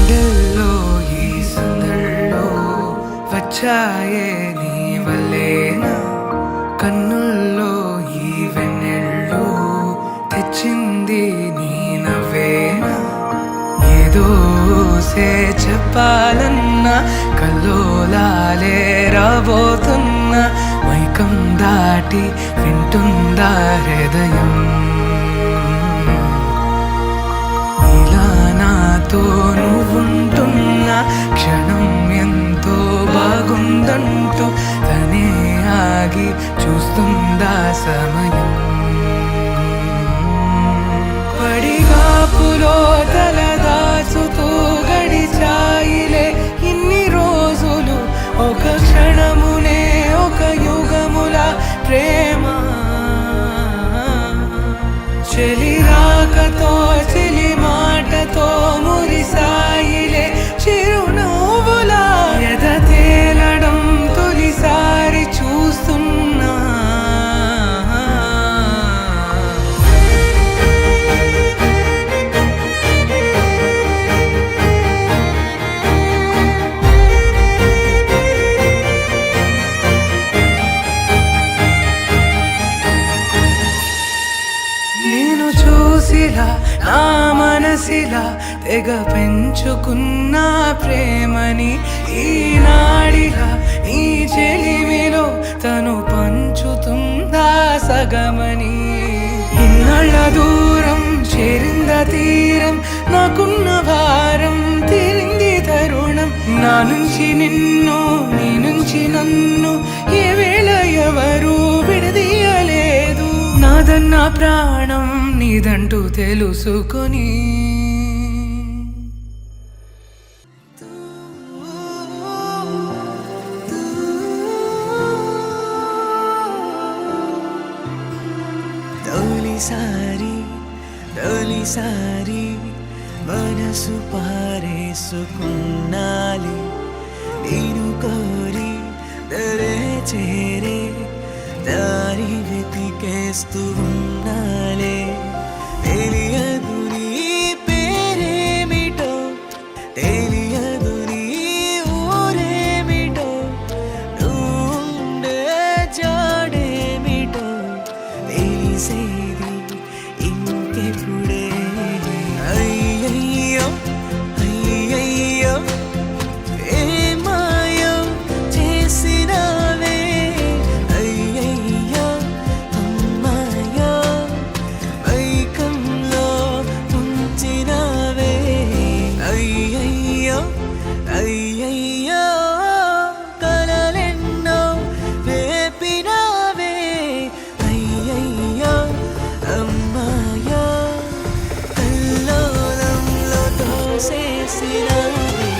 గుండెల్లో ఈ సందల్లో వచ్చాయే నీ వల్లేనా, కన్నుల్లో ఈ వెన్నెళ్ళు తెచ్చింది నీ నవ్వేనా. ఏదో చెప్పాలన్నా కల్లోలాలే రాబోతున్నా, మైకం దాటి వింటుందా హృదయం. ఇలా నాతో నువ్వుంటున్నా క్షణం ఎంతో బాగుందంటూ తనే ఆగి చూస్తుందా సమయం. పడిగాపులో తలదాచుతూ గడిచాయిలే ఇన్ని రోజులు, ఒక క్షణమునే ఒక యుగముల ప్రేమ. చెలి రాకతో చెలి మాటతో మురిసాయిలే చిరునవ్వులా, ఎద తేలడం తొలిసారి చూస్తున్నా. నేను చూసిలా నా మనసిలా తెగ పెంచుకున్న ప్రేమని, ఈనాడిలా ఈ చెలిమిలో తను పంచుతుందా సగమని. ఇన్నాళ్ళ దూరం చేరింద తీరం, నాకున్న భారం తీరింది తరుణం. నా నుంచి నిన్ను నీ నుంచి నన్ను ఏ వేళ ఎవరు విడదీయలేదు. నాదన్న ప్రాణం నీదంటూ తెలుసుకొని తొలిసారి మనసు పారేసుకున్నాలి, నేను కోరి దరే చేరే దారి వెతికేస్తూ ఉన్నాలే. తెలియదు నీ పేరేమిటో, తెలియదు నీ ఊరేమిటో, నువ్వుండే జాడేమిటో తెలిసేది ఇంకెప్పుడే. అయ్యయ్యో అయ్యయ్యో ఏమాయో చేసినావే, అయ్యయ్యో అమ్మాయో మైకంలో ఉంచినావే. అయ్యయ్యో అయ్యయ్యో కలలెన్నో రేపినావే, అయ్యయ్యో అమ్మాయో కల్లోలంలో తోసేసినావే.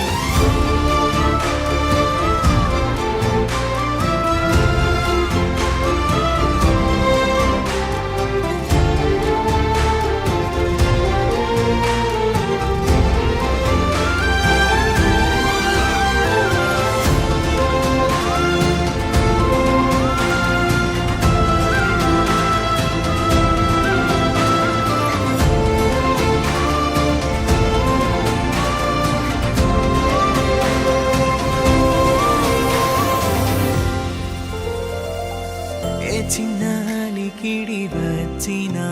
ఏ చిన్నాలికిడి వచ్చినా,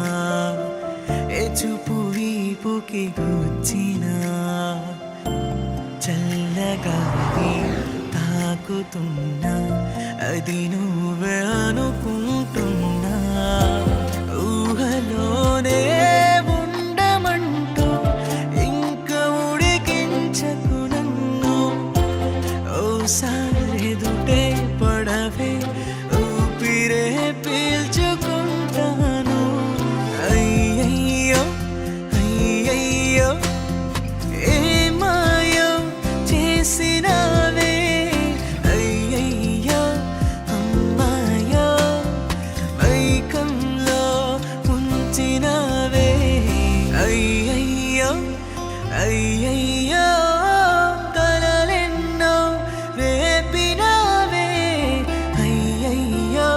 ఏ చూపు వీపుకి గుచ్చినా, చల్లగాలి తాకుతున్నా అది నువ్వే అనుకుంటున్నా. ఊహలోనే ఉండమంటూ ఇంక ఉడికించకు నన్ను, ఓసారి దుటే పడవే ఊపిరే పీల్చుకుంటాను. అయ్యయ్యో అయ్యయ్యో ఏమాయో చేసినావే, అయ్యయ్యో అమ్మాయో మైకంలో ఉంచినావే. అయ్యయ్యో అయ్యయ్యో కలలెన్నో రేపినావే, అయ్యయ్యో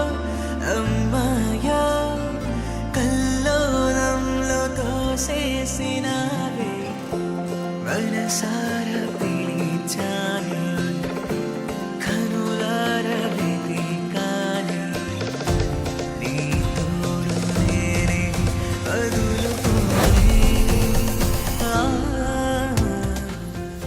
అమ్మాయో కల్లోలంలో తోసేసినావే. మనసారా పిలిచానే